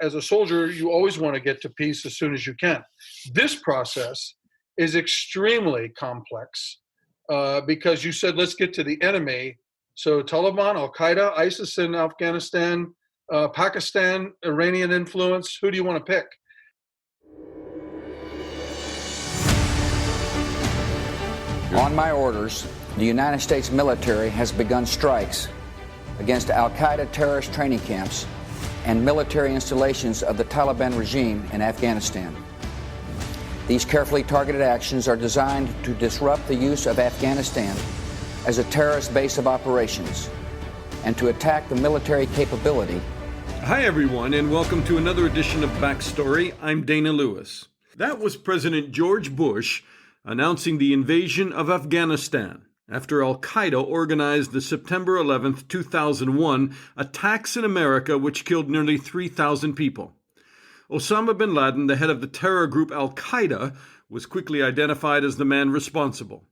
as a soldier, you always want to get to peace as soon as you can. This process is extremely complex because you said, let's get to the enemy. So Taliban, Al-Qaeda, ISIS in Afghanistan, Pakistan, Iranian influence, who do you want to pick? On my orders, the United States military has begun strikes against Al-Qaeda terrorist training camps and military installations of the Taliban regime in Afghanistan. These carefully targeted actions are designed to disrupt the use of Afghanistan as a terrorist base of operations and to attack the military capability. Hi, everyone, and welcome to another edition of Backstory. I'm Dana Lewis. That was President George Bush announcing the invasion of Afghanistan after Al-Qaeda organized the September 11th, 2001 attacks in America which killed nearly 3,000 people. Osama bin Laden, the head of the terror group Al-Qaeda, was quickly identified as the man responsible.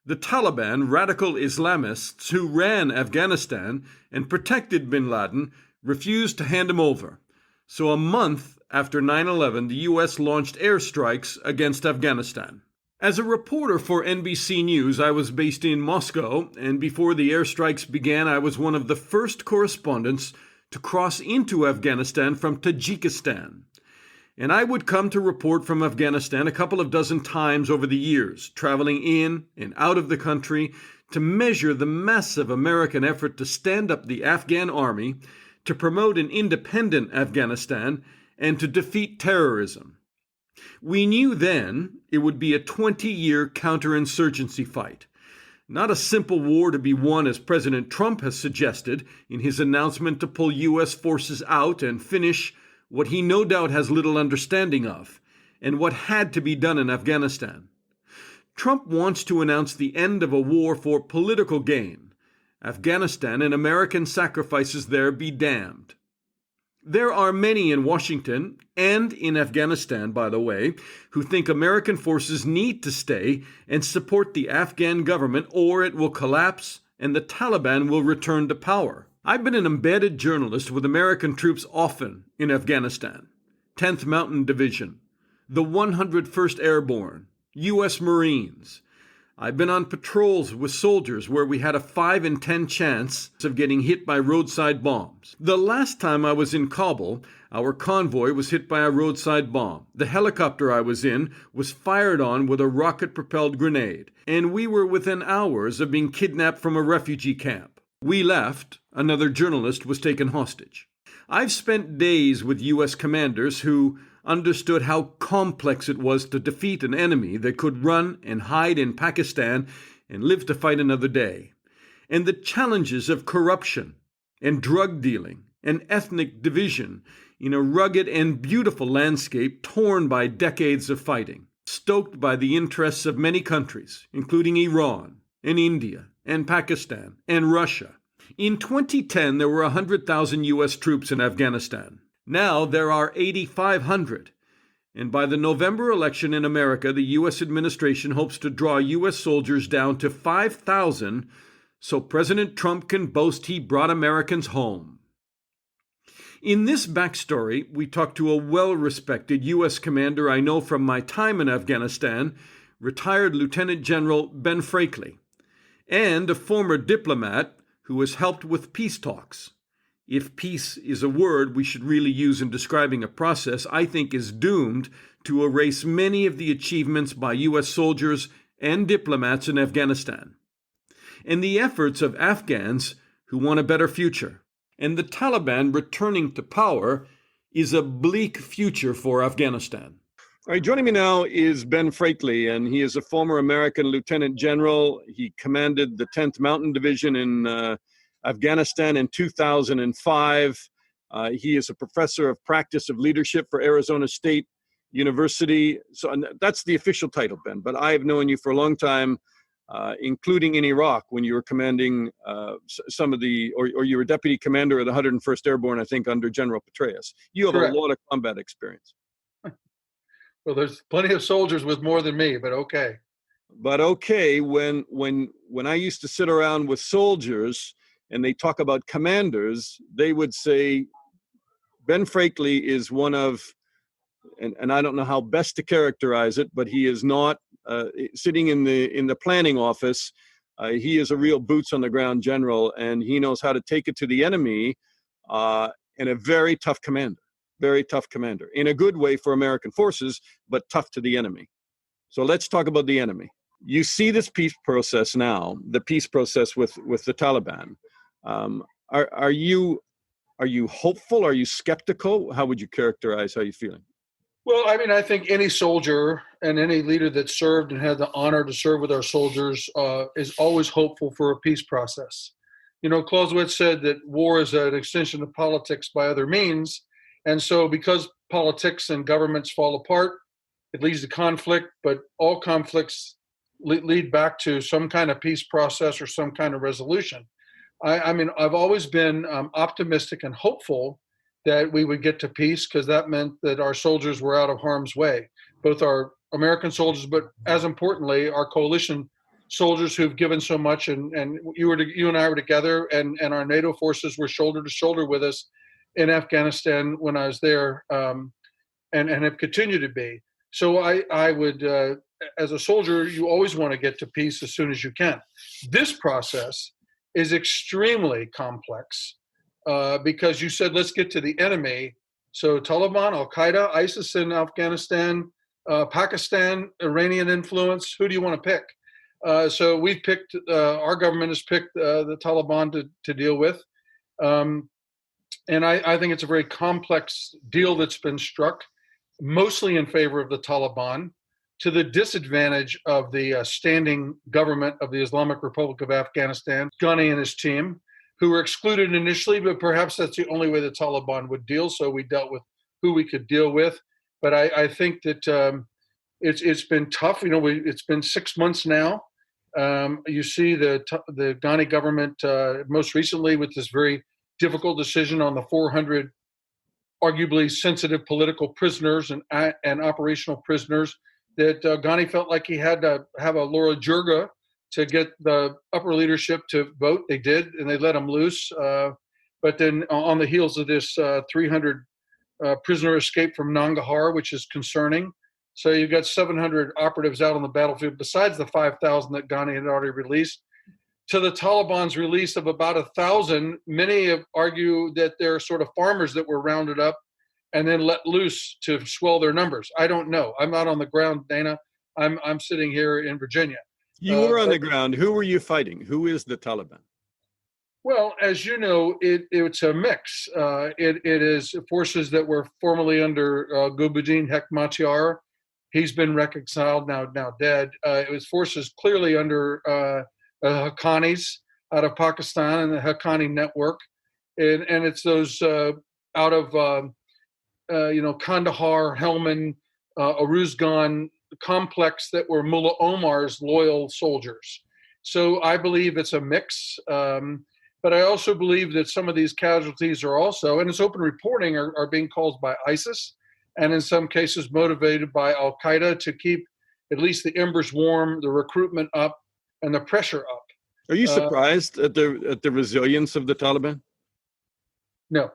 The Taliban, radical Islamists who ran Afghanistan and protected bin Laden, refused to hand him over. So a month after 9/11, the U.S. launched airstrikes against Afghanistan. As a reporter for NBC News, I was based in Moscow, and before the airstrikes began, I was one of the first correspondents to cross into Afghanistan from Tajikistan. And I would come to report from Afghanistan a couple of dozen times over the years, traveling in and out of the country to measure the massive American effort to stand up the Afghan army, to promote an independent Afghanistan, and to defeat terrorism. We knew then it would be a 20-year counterinsurgency fight. Not a simple war to be won as President Trump has suggested in his announcement to pull U.S. forces out and finish what he no doubt has little understanding of, and what had to be done in Afghanistan. Trump wants to announce the end of a war for political gain. Afghanistan and American sacrifices there be damned. There are many in Washington, and in Afghanistan, by the way, who think American forces need to stay and support the Afghan government or it will collapse and the Taliban will return to power. I've been an embedded journalist with American troops often in Afghanistan. 10th Mountain Division, the 101st Airborne, U.S. Marines. I've been on patrols with soldiers where we had a 5 in 10 chance of getting hit by roadside bombs. The last time I was in Kabul, our convoy was hit by a roadside bomb. The helicopter I was in was fired on with a rocket-propelled grenade, and we were within hours of being kidnapped from a refugee camp. We left. Another journalist was taken hostage. I've spent days with U.S. commanders who understood how complex it was to defeat an enemy that could run and hide in Pakistan and live to fight another day, and the challenges of corruption and drug dealing and ethnic division in a rugged and beautiful landscape torn by decades of fighting, stoked by the interests of many countries, including Iran and India and Pakistan and Russia. In 2010, there were 100,000 U.S. troops in Afghanistan. Now there are 8,500. And by the November election in America, the U.S. administration hopes to draw U.S. soldiers down to 5,000 so President Trump can boast he brought Americans home. In this backstory, we talk to a well-respected U.S. commander I know from my time in Afghanistan, retired Lieutenant General Ben Freakley, and a former diplomat who has helped with peace talks. If peace is a word we should really use in describing a process I think is doomed to erase many of the achievements by U.S. soldiers and diplomats in Afghanistan, and the efforts of Afghans who want a better future. And the Taliban returning to power is a bleak future for Afghanistan. All right, joining me now is Ben Freakley, and he is a former American lieutenant general. He commanded the 10th Mountain Division in Afghanistan in 2005. He is a professor of practice of leadership for Arizona State University. So that's the official title, Ben. But I have known you for a long time, including in Iraq when you were commanding some of the, or you were deputy commander of the 101st Airborne, I think, under General Petraeus. You have Correct. a lot of combat experience. Well, there's plenty of soldiers with more than me, but okay. But okay, when I used to sit around with soldiers and they talk about commanders, they would say, Ben Freakley is one of, and I don't know how best to characterize it, but he is not sitting in the planning office. He is a real boots on the ground general, and he knows how to take it to the enemy, and a very tough commander in a good way for American forces, but tough to the enemy. So let's talk about the enemy. You see this peace process now, the peace process with the Taliban. Are you hopeful? Are you skeptical? How would you characterize how you're feeling? Well, I mean, I think any soldier and any leader that served and had the honor to serve with our soldiers is always hopeful for a peace process. You know, Clausewitz said that war is an extension of politics by other means. And so because politics and governments fall apart, it leads to conflict, but all conflicts lead back to some kind of peace process or some kind of resolution. I mean, I've always been optimistic and hopeful that we would get to peace, because that meant that our soldiers were out of harm's way, both our American soldiers, but as importantly, our coalition soldiers who've given so much. And you and I were together, and our NATO forces were shoulder to shoulder with us in Afghanistan when I was there, and have continued to be. So I would, as a soldier, you always want to get to peace as soon as you can. This process is extremely complex. Because you said, let's get to the enemy. So Taliban, Al-Qaeda, ISIS in Afghanistan, Pakistan, Iranian influence, who do you want to pick? So we've picked, our government has picked the Taliban to deal with. And I think it's a very complex deal that's been struck, mostly in favor of the Taliban, to the disadvantage of the standing government of the Islamic Republic of Afghanistan, Ghani and his team, who were excluded initially, but perhaps that's the only way the Taliban would deal. So we dealt with who we could deal with. But I think that it's been tough. You know, it's been 6 months now. You see the Ghani government most recently with this very difficult decision on the 400 arguably sensitive political prisoners and operational prisoners that Ghani felt like he had to have a Laura Jirga to get the upper leadership to vote. They did, and they let them loose. But then on the heels of this 300 prisoner escape from Nangarhar, which is concerning. So you've got 700 operatives out on the battlefield, besides the 5,000 that Ghani had already released. To the Taliban's release of about 1,000, many have argued that they're sort of farmers that were rounded up and then let loose to swell their numbers. I don't know. I'm not on the ground, Dana. I'm sitting here in Virginia. You were on the ground. Who were you fighting? Who is the Taliban? Well, as you know, it's a mix. It is forces that were formerly under Gulbuddin Hekmatyar. He's been reconciled, now dead. It was forces clearly under Haqqanis out of Pakistan and the Haqqani network. And it's those out of, Kandahar, Helmand, Uruzgan complex that were Mullah Omar's loyal soldiers. So I believe it's a mix. But I also believe that some of these casualties are also, and it's open reporting, are being caused by ISIS, and in some cases motivated by Al-Qaeda to keep at least the embers warm, the recruitment up, and the pressure up. Are you surprised at the resilience of the Taliban? No.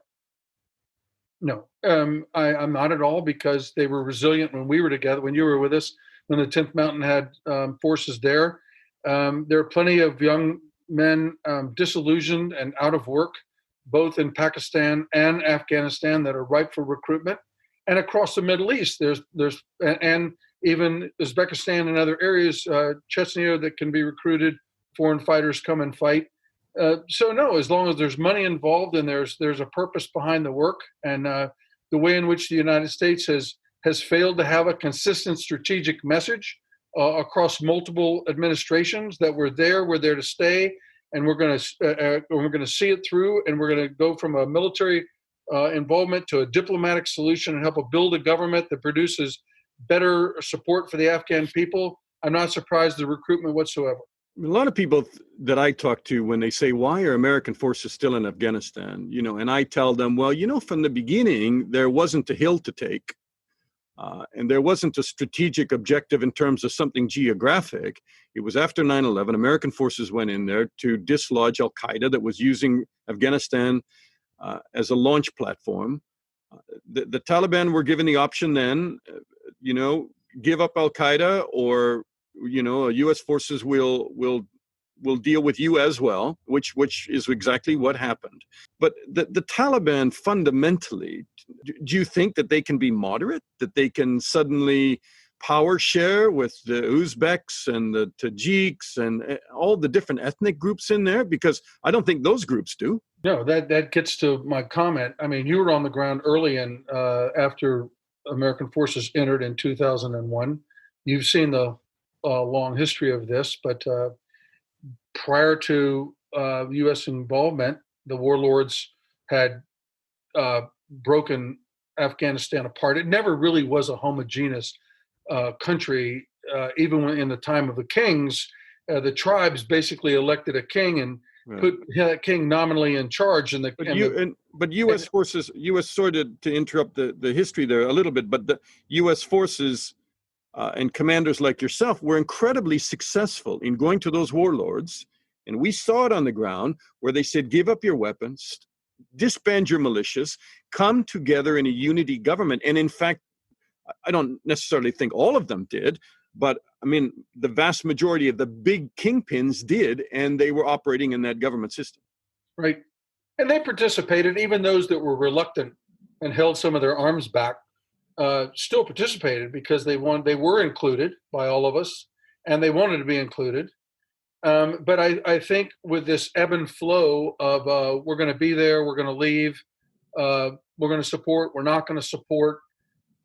I'm not at all, because they were resilient when we were together, when you were with us, when the 10th Mountain had forces there. There are plenty of young men disillusioned and out of work, both in Pakistan and Afghanistan, that are ripe for recruitment. And across the Middle East, there's and even Uzbekistan and other areas, Chechnya, that can be recruited. Foreign fighters come and fight. So no, as long as there's money involved and there's a purpose behind the work, and the way in which the United States has failed to have a consistent strategic message across multiple administrations, that we're there to stay, and we're going to see it through, and we're going to go from a military involvement to a diplomatic solution and help build a government that produces better support for the Afghan people. I'm not surprised at the recruitment whatsoever. A lot of people that I talk to, when they say, why are American forces still in Afghanistan? And I tell them, well, from the beginning, there wasn't a hill to take. And there wasn't a strategic objective in terms of something geographic. It was after 9/11, American forces went in there to dislodge Al-Qaeda that was using Afghanistan as a launch platform. The Taliban were given the option then, give up Al Qaeda, or U.S. forces will deal with you as well, which is exactly what happened. But the Taliban fundamentally, do you think that they can be moderate, that they can suddenly power share with the Uzbeks and the Tajiks and all the different ethnic groups in there? Because I don't think those groups do. No, that gets to my comment. I mean, you were on the ground early in after American forces entered in 2001. You've seen the long history of this, but prior to U.S. involvement, the warlords had broken Afghanistan apart. It never really was a homogeneous country. Even when in the time of the kings, the tribes basically elected a king and put that king nominally in charge. But U.S. forces, sort of, to interrupt the history there a little bit, but the U.S. forces and commanders like yourself were incredibly successful in going to those warlords. And we saw it on the ground where they said, give up your weapons, disband your militias, come together in a unity government. And in fact, I don't necessarily think all of them did, but I mean, the vast majority of the big kingpins did, and they were operating in that government system. Right. And they participated, even those that were reluctant and held some of their arms back, still participated because they were included by all of us, and they wanted to be included. But I think with this ebb and flow of we're going to be there, we're going to leave, we're going to support, we're not going to support.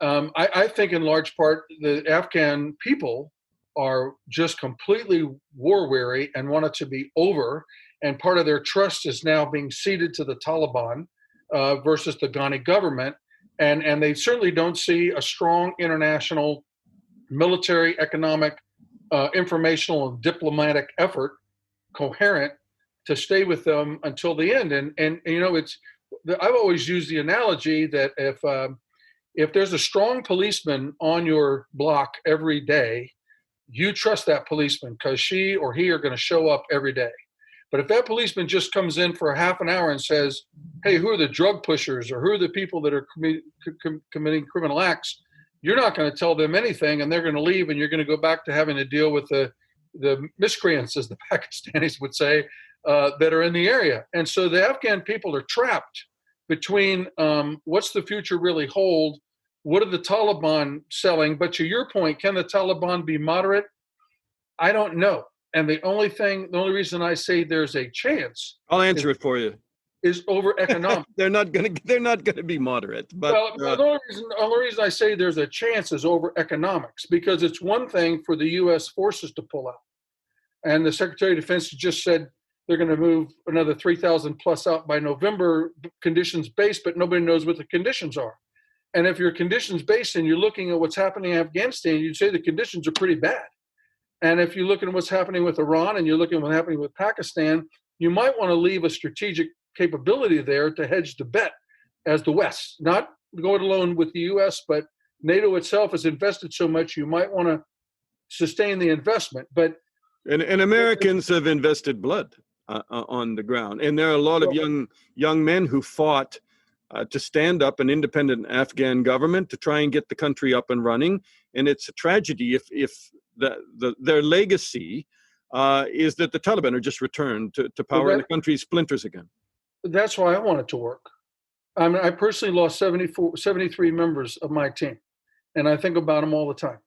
I think in large part the Afghan people are just completely war weary and want it to be over. And part of their trust is now being ceded to the Taliban versus the Ghani government. And they certainly don't see a strong international military, economic, informational and diplomatic effort coherent to stay with them until the end. And I've always used the analogy that if there's a strong policeman on your block every day, you trust that policeman because she or he are going to show up every day. But if that policeman just comes in for a half an hour and says, hey, who are the drug pushers or who are the people that are committing criminal acts, you're not going to tell them anything, and they're going to leave, and you're going to go back to having to deal with the miscreants, as the Pakistanis would say, that are in the area. And so the Afghan people are trapped between what's the future really hold, what are the Taliban selling? But to your point, can the Taliban be moderate? I don't know. And the only reason I say there's a chance, I'll answer it for you, is over economics. They're not going to be moderate. But the only reason I say there's a chance is over economics, because it's one thing for the U.S. forces to pull out, and the Secretary of Defense just said they're going to move another 3,000 plus out by November, conditions based, but nobody knows what the conditions are. And if you're conditions based and you're looking at what's happening in Afghanistan, you'd say the conditions are pretty bad. And if you look at what's happening with Iran and you're looking at what's happening with Pakistan, you might want to leave a strategic capability there to hedge the bet as the West, not go it alone with the U.S., but NATO itself has invested so much, you might want to sustain the investment. But and Americans have invested blood on the ground. And there are a lot of young men who fought to stand up an independent Afghan government to try and get the country up and running. And it's a tragedy if their legacy is that the Taliban are just returned to power and the country splinters again. That's why I want it to work. I mean, I personally lost 73 members of my team, and I think about them all the time.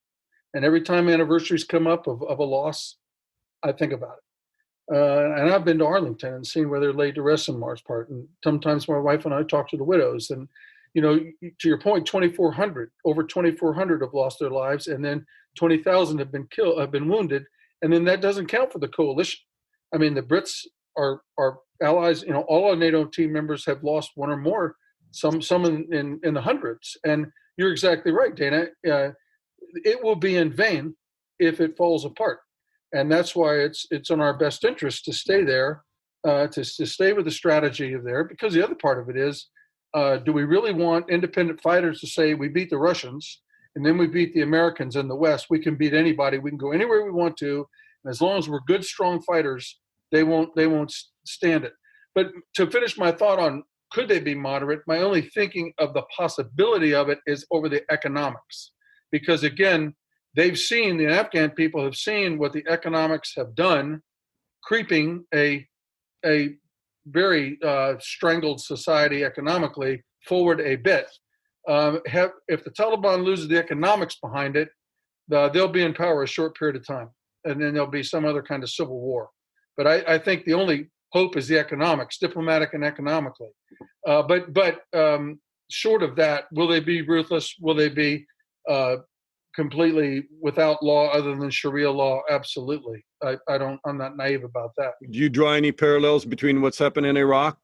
And every time anniversaries come up of a loss, I think about it. And I've been to Arlington and seen where they're laid to rest in Mars Part. And sometimes my wife and I talk to the widows. And, to your point, over 2,400 have lost their lives, and then 20,000 have been wounded. And then that doesn't count for the coalition. I mean, the Brits are allies. All our NATO team members have lost one or more, some in the hundreds. And you're exactly right, Dana. It will be in vain if it falls apart. And that's why it's in our best interest to stay there, to stay with the strategy of there, because the other part of it is, do we really want independent fighters to say we beat the Russians and then we beat the Americans in the West? We can beat anybody. We can go anywhere we want to. And as long as we're good, strong fighters, they won't stand it. But to finish my thought on could they be moderate? My only thinking of the possibility of it is over the economics. Because again, the Afghan people have seen what the economics have done, creeping a very strangled society economically forward a bit. If the Taliban loses the economics behind it, they'll be in power a short period of time, and then there'll be some other kind of civil war. But I think the only hope is the economics, diplomatic and economically. But short of that, will they be ruthless? Will they be completely without law other than Sharia law? Absolutely. I'm not naive about that. Do you draw any parallels between what's happened in Iraq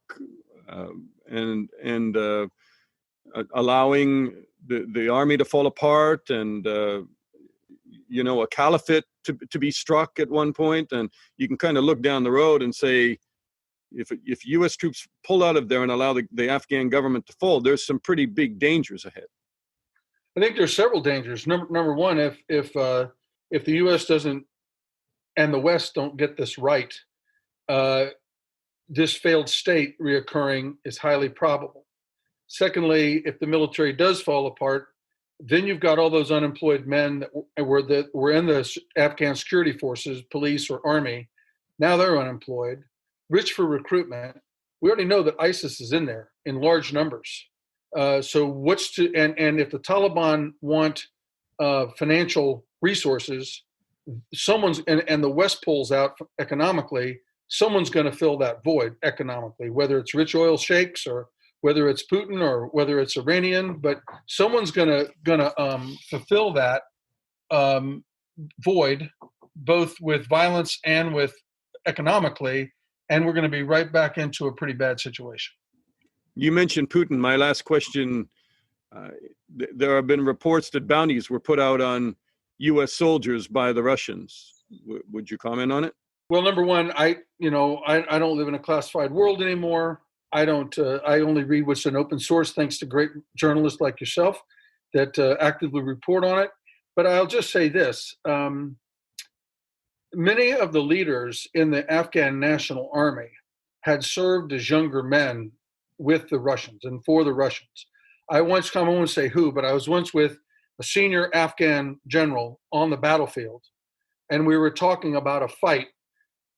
and allowing the army to fall apart and a caliphate to be struck at one point? And you can kind of look down the road and say, if U.S. troops pull out of there and allow the Afghan government to fall, there's some pretty big dangers ahead. I think there's several dangers. Number one, if the U.S. doesn't and the West don't get this right, this failed state reoccurring is highly probable. Secondly, if the military does fall apart, then you've got all those unemployed men that were in the Afghan security forces, police or army. Now they're unemployed, rich for recruitment. We already know that ISIS is in there in large numbers. So and if the Taliban want financial resources, and the West pulls out economically, someone's going to fill that void economically, whether it's rich oil sheikhs or whether it's Putin or whether it's Iranian, but someone's gonna fulfill that void, both with violence and with economically, and we're going to be right back into a pretty bad situation. You mentioned Putin. My last question: there have been reports that bounties were put out on U.S. soldiers by the Russians. Would you comment on it? Well, number one, I don't live in a classified world anymore. I only read what's in open source, thanks to great journalists like yourself that actively report on it. But I'll just say this. Many of the leaders in the Afghan National Army had served as younger men with the Russians and for the Russians. I won't say who, but I was once with a senior Afghan general on the battlefield, and we were talking about a fight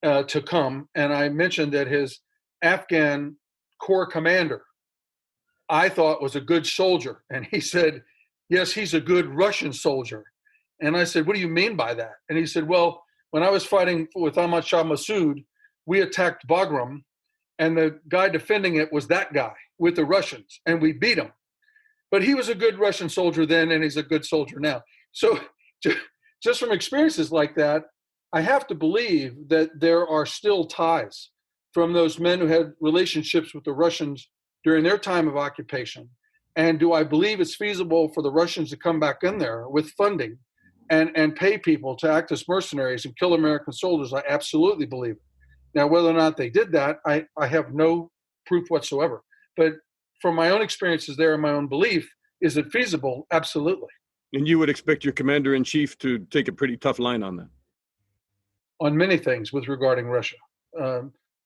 to come, and I mentioned that his Afghan corps commander I thought was a good soldier, and he said, yes, he's a good Russian soldier. And I said, what do you mean by that? And he said, well, when I was fighting with Ahmad Shah Massoud, we attacked Bagram, and the guy defending it was that guy with the Russians, and we beat him. But he was a good Russian soldier then, and he's a good soldier now. So just from experiences like that, I have to believe that there are still ties from those men who had relationships with the Russians during their time of occupation. And do I believe it's feasible for the Russians to come back in there with funding and pay people to act as mercenaries and kill American soldiers? I absolutely believe it. Now, whether or not they did that, I have no proof whatsoever. But from my own experiences there and my own belief, is it feasible? Absolutely. And you would expect your commander-in-chief to take a pretty tough line on that? On many things with regarding Russia.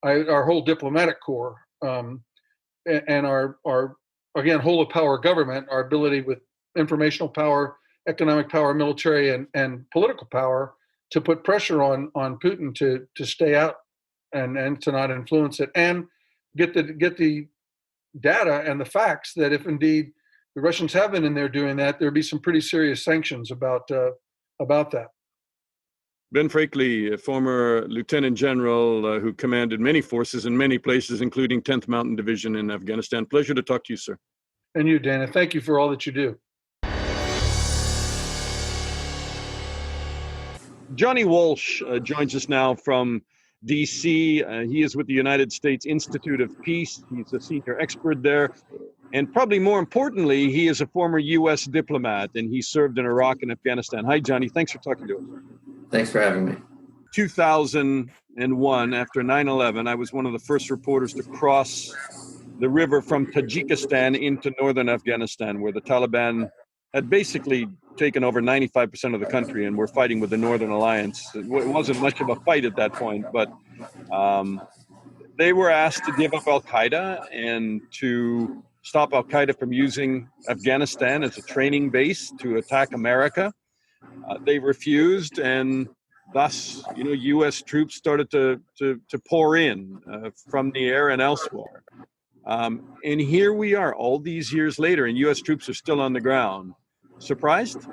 Our whole diplomatic corps and our again, whole of power government, our ability with informational power, economic power, military, and political power to put pressure on Putin to stay out and to not influence it, and get the data and the facts that if indeed the Russians have been in there doing that, there'd be some pretty serious sanctions about that. Ben Freakley, a former lieutenant general who commanded many forces in many places, including 10th Mountain Division in Afghanistan. Pleasure to talk to you, sir. And you, Dana. Thank you for all that you do. Johnny Walsh joins us now from D.C. He is with the United States Institute of Peace. He's a senior expert there. And probably more importantly, he is a former U.S. diplomat, and he served in Iraq and Afghanistan. Hi, Johnny. Thanks for talking to us. Thanks for having me. 2001, after 9/11, I was one of the first reporters to cross the river from Tajikistan into northern Afghanistan, where the Taliban had basically taken over 95% of the country and were fighting with the Northern Alliance. It wasn't much of a fight at that point, but they were asked to give up Al-Qaeda and to stop Al-Qaeda from using Afghanistan as a training base to attack America. They refused, and thus, U.S. troops started to pour in from the air and elsewhere. And here we are all these years later, and U.S. troops are still on the ground. Surprised?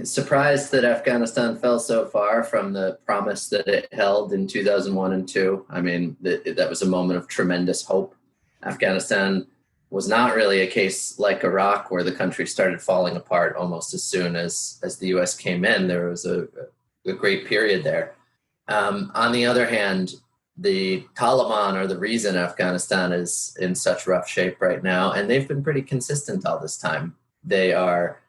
Surprised that Afghanistan fell so far from the promise that it held in 2001 and 2. I mean, that was a moment of tremendous hope. Afghanistan was not really a case like Iraq, where the country started falling apart almost as soon as the U.S. came in. There was a great period there. On the other hand, the Taliban are the reason Afghanistan is in such rough shape right now, and they've been pretty consistent all this time. They are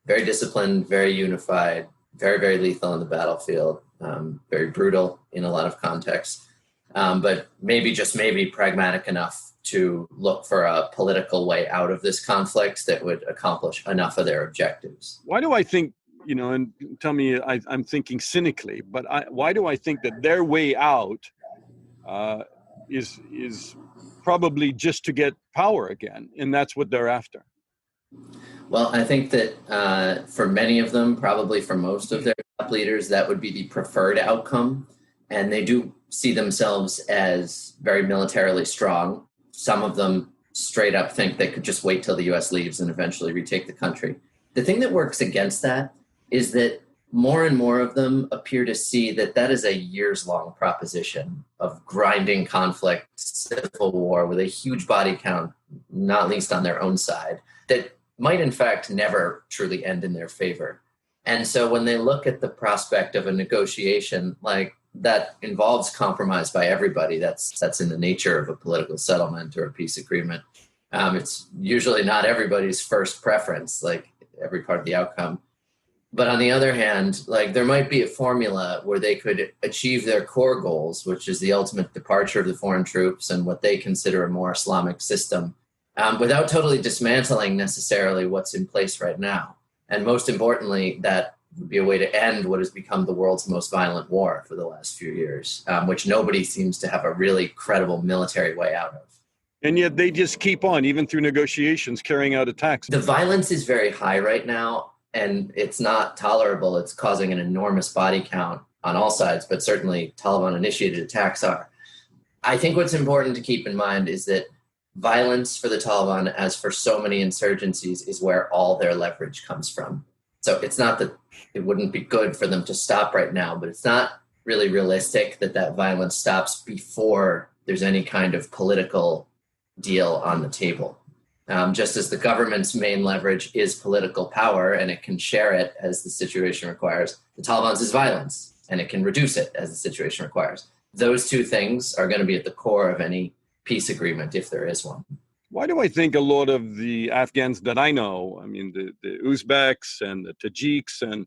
very disciplined, very unified, very, very lethal on the battlefield, very brutal in a lot of contexts, but maybe pragmatic enough to look for a political way out of this conflict that would accomplish enough of their objectives. Why do I think, and tell me I'm thinking cynically, but why do I think that their way out is probably just to get power again, and that's what they're after? Well, I think that for many of them, probably for most of their top leaders, that would be the preferred outcome. And they do see themselves as very militarily strong. Some of them straight up think they could just wait till the U.S. leaves and eventually retake the country. The thing that works against that is that more and more of them appear to see that is a years-long proposition of grinding conflict, civil war with a huge body count, not least on their own side, that might in fact never truly end in their favor. And so when they look at the prospect of a negotiation like that involves compromise by everybody, that's in the nature of a political settlement or a peace agreement. It's usually not everybody's first preference, like every part of the outcome. But on the other hand, like there might be a formula where they could achieve their core goals, which is the ultimate departure of the foreign troops and what they consider a more Islamic system, without totally dismantling necessarily what's in place right now. And most importantly, that would be a way to end what has become the world's most violent war for the last few years, which nobody seems to have a really credible military way out of. And yet they just keep on, even through negotiations, carrying out attacks. The violence is very high right now, and it's not tolerable. It's causing an enormous body count on all sides, but certainly Taliban-initiated attacks are. I think what's important to keep in mind is that violence for the Taliban, as for so many insurgencies, is where all their leverage comes from. So it's not that it wouldn't be good for them to stop right now, but it's not really realistic that violence stops before there's any kind of political deal on the table. Just as the government's main leverage is political power and it can share it as the situation requires, the Taliban's is violence and it can reduce it as the situation requires. Those two things are going to be at the core of any peace agreement, if there is one. Why do I think a lot of the Afghans that I know, I mean, the Uzbeks and the Tajiks and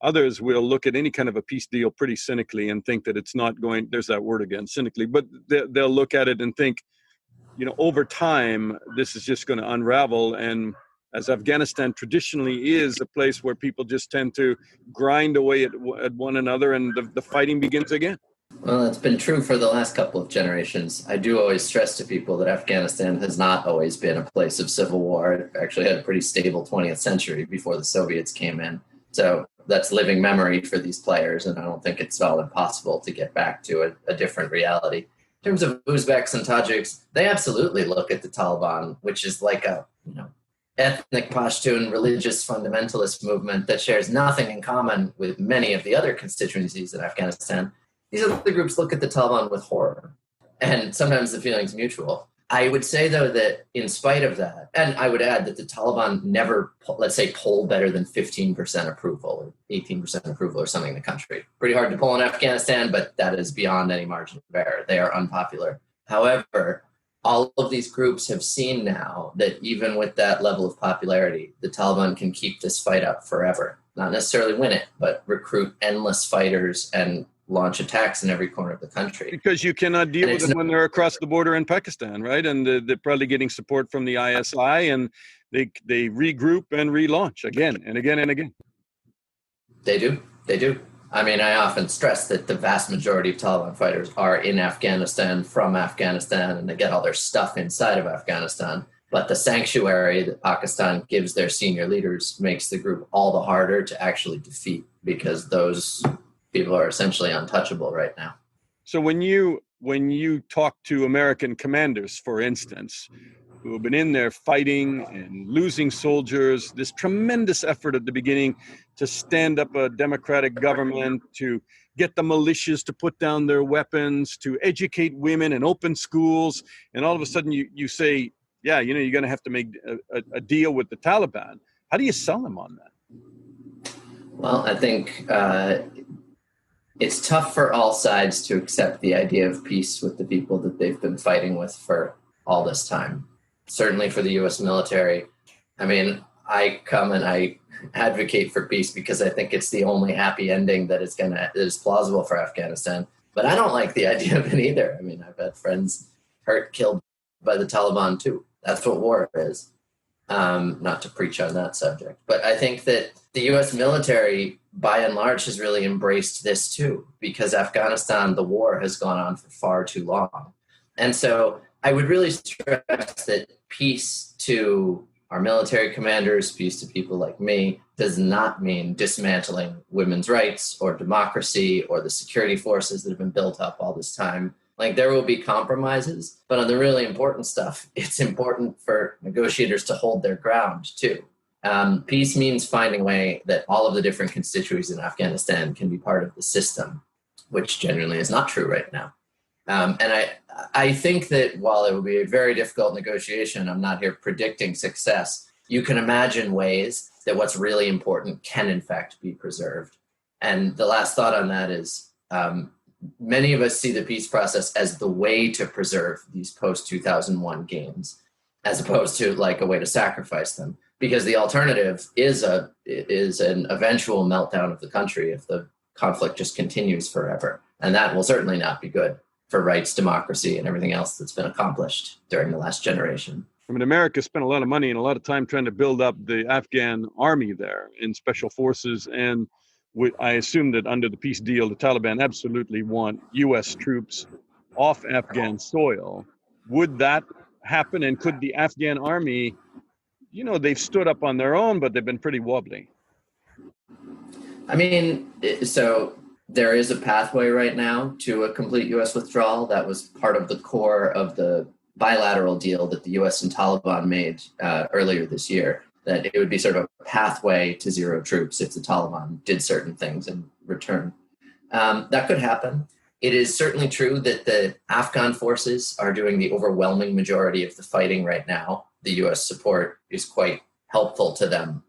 others will look at any kind of a peace deal pretty cynically and think that it's not going, there's that word again, cynically, but they'll look at it and think, over time, this is just going to unravel. And as Afghanistan traditionally is a place where people just tend to grind away at one another and the fighting begins again. Well, it's been true for the last couple of generations. I do always stress to people that Afghanistan has not always been a place of civil war. It actually had a pretty stable 20th century before the Soviets came in. So that's living memory for these players, and I don't think it's at all impossible to get back to a different reality. In terms of Uzbeks and Tajiks, they absolutely look at the Taliban, which is like a ethnic Pashtun religious fundamentalist movement that shares nothing in common with many of the other constituencies in Afghanistan. These other groups look at the Taliban with horror, and sometimes the feeling's mutual. I would say, though, that in spite of that, and I would add that the Taliban never, let's say, poll better than 15% approval or 18% approval or something in the country. Pretty hard to poll in Afghanistan, but that is beyond any margin of error. They are unpopular. However, all of these groups have seen now that even with that level of popularity, the Taliban can keep this fight up forever. Not necessarily win it, but recruit endless fighters and launch attacks in every corner of the country. Because you cannot deal with them when they're across the border in Pakistan, right? And they're probably getting support from the ISI, and they regroup and relaunch again and again and again. They do. I mean, I often stress that the vast majority of Taliban fighters are in Afghanistan, from Afghanistan, and they get all their stuff inside of Afghanistan. But the sanctuary that Pakistan gives their senior leaders makes the group all the harder to actually defeat, because those people are essentially untouchable right now. So when you talk to American commanders, for instance, who have been in there fighting and losing soldiers, this tremendous effort at the beginning to stand up a democratic government, to get the militias to put down their weapons, to educate women and open schools, and all of a sudden you say, yeah, you're going to have to make a deal with the Taliban. How do you sell them on that? Well, I think it's tough for all sides to accept the idea of peace with the people that they've been fighting with for all this time. Certainly for the U.S. military. I mean, I come and I advocate for peace because I think it's the only happy ending that is plausible for Afghanistan. But I don't like the idea of it either. I mean, I've had friends hurt, killed by the Taliban too. That's what war is. Not to preach on that subject. But I think that the U.S. military, by and large, has really embraced this too, because Afghanistan, the war has gone on for far too long. And so I would really stress that peace to our military commanders, peace to people like me, does not mean dismantling women's rights or democracy or the security forces that have been built up all this time. Like, there will be compromises, but on the really important stuff, it's important for negotiators to hold their ground too. Peace means finding a way that all of the different constituencies in Afghanistan can be part of the system, which genuinely is not true right now. And I think that while it will be a very difficult negotiation, I'm not here predicting success. You can imagine ways that what's really important can in fact be preserved. And the last thought on that is many of us see the peace process as the way to preserve these post-2001 gains, as opposed to like a way to sacrifice them. Because the alternative is an eventual meltdown of the country if the conflict just continues forever. And that will certainly not be good for rights, democracy, and everything else that's been accomplished during the last generation. I mean, America spent a lot of money and a lot of time trying to build up the Afghan army there in special forces. And I assume that under the peace deal, the Taliban absolutely want U.S. troops off Afghan soil. Would that happen? And could the Afghan army, they've stood up on their own, but they've been pretty wobbly. I mean, so there is a pathway right now to a complete U.S. withdrawal. That was part of the core of the bilateral deal that the U.S. and Taliban made earlier this year, that it would be sort of a pathway to zero troops if the Taliban did certain things in return. That could happen. It is certainly true that the Afghan forces are doing the overwhelming majority of the fighting right now. The U.S. support is quite helpful to them.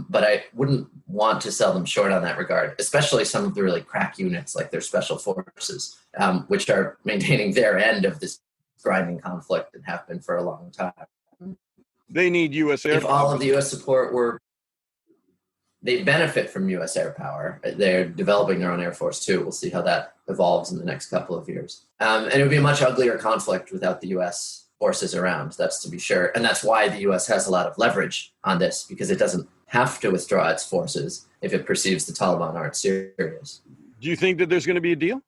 But I wouldn't want to sell them short on that regard, especially some of the really crack units like their special forces, which are maintaining their end of this grinding conflict and have been for a long time. They need U.S. air If power. all of the U.S. support they benefit from U.S. air power. They're developing their own air force too. We'll see how that evolves in the next couple of years. And it would be a much uglier conflict without the U.S. forces around, that's to be sure. And that's why the U.S. has a lot of leverage on this, because it doesn't have to withdraw its forces if it perceives the Taliban aren't serious. Do you think that there's going to be a deal?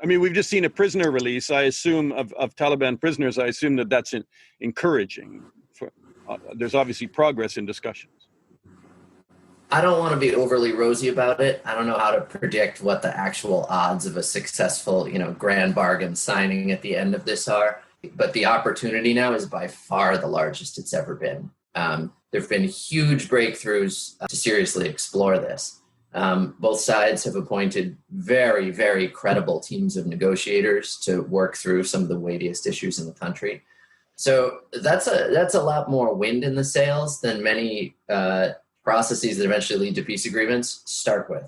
I mean, we've just seen a prisoner release, I assume, of Taliban prisoners. I assume that that's encouraging. There's obviously progress in discussions. I don't want to be overly rosy about it. I don't know how to predict what the actual odds of a successful, grand bargain signing at the end of this are. But the opportunity now is by far the largest it's ever been. There have been huge breakthroughs to seriously explore this. Both sides have appointed very, very credible teams of negotiators to work through some of the weightiest issues in the country. So that's a lot more wind in the sails than many processes that eventually lead to peace agreements start with.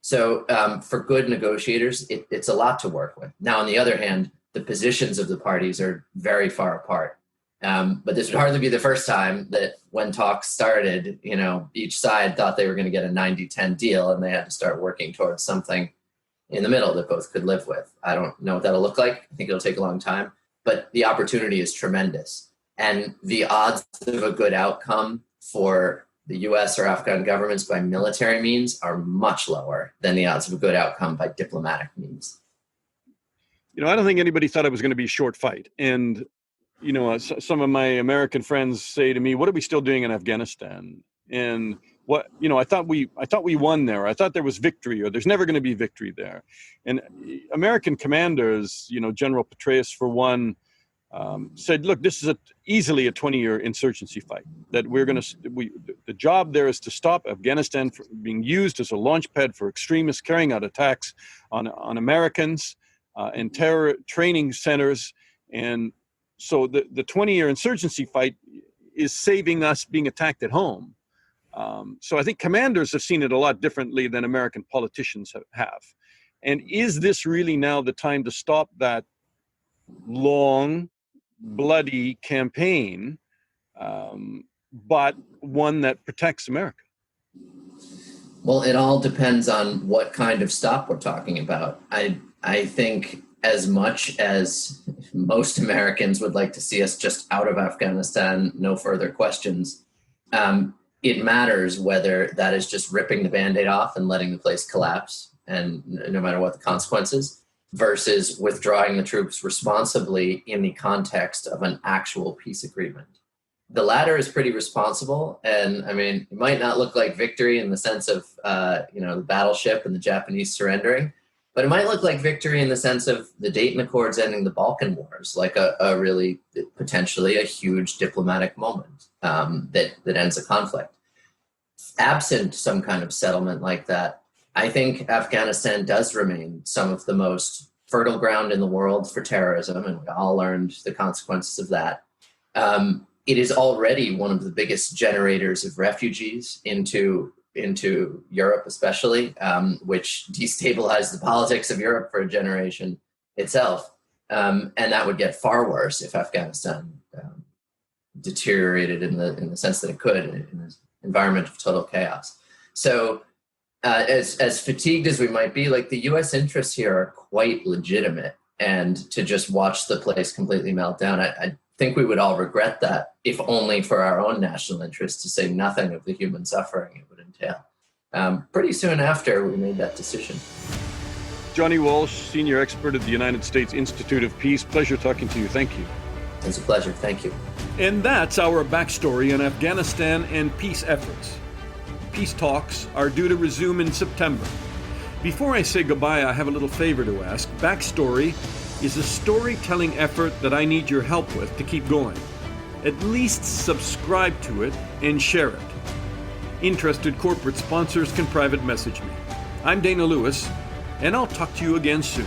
So for good negotiators, it's a lot to work with. Now, on the other hand, the positions of the parties are very far apart. But this would hardly be the first time that when talks started, each side thought they were going to get a 90-10 deal and they had to start working towards something in the middle that both could live with. I don't know what that'll look like. I think it'll take a long time, but the opportunity is tremendous. And the odds of a good outcome for the US or Afghan governments by military means are much lower than the odds of a good outcome by diplomatic means. I don't think anybody thought it was going to be a short fight. And, some of my American friends say to me, what are we still doing in Afghanistan? And I thought we won there. I thought there was victory, or there's never going to be victory there. And American commanders, General Petraeus for one, said, look, this is easily a 20-year insurgency fight, that the job there is to stop Afghanistan from being used as a launch pad for extremists carrying out attacks on Americans and terror training centers. And so the 20-year insurgency fight is saving us being attacked at home. So I think commanders have seen it a lot differently than American politicians have. And is this really now the time to stop that long, bloody campaign, but one that protects America? Well, it all depends on what kind of stop we're talking about. I think as much as most Americans would like to see us just out of Afghanistan, no further questions, it matters whether that is just ripping the Band-Aid off and letting the place collapse, and no matter what the consequences, versus withdrawing the troops responsibly in the context of an actual peace agreement. The latter is pretty responsible, and I mean, it might not look like victory in the sense of the battleship and the Japanese surrendering, but it might look like victory in the sense of the Dayton Accords ending the Balkan Wars, like a really potentially a huge diplomatic moment that ends a conflict. Absent some kind of settlement like that, I think Afghanistan does remain some of the most fertile ground in the world for terrorism, and we all learned the consequences of that. It is already one of the biggest generators of refugees into Europe, especially, which destabilized the politics of Europe for a generation itself. And that would get far worse if Afghanistan deteriorated in the sense that it could in an environment of total chaos. So as fatigued as we might be, like, the U.S. interests here are quite legitimate, and to just watch the place completely melt down, I think we would all regret that, if only for our own national interest, to say nothing of the human suffering it would entail. Pretty soon after we made that decision. Johnny Walsh, senior expert at the United States Institute of Peace. Pleasure talking to you. Thank you. It's a pleasure. Thank you. And that's our backstory on Afghanistan and peace efforts. Peace talks are due to resume in September. Before I say goodbye, I have a little favor to ask. Backstory is a storytelling effort that I need your help with to keep going. At least subscribe to it and share it. Interested corporate sponsors can private message me. I'm Dana Lewis, and I'll talk to you again soon.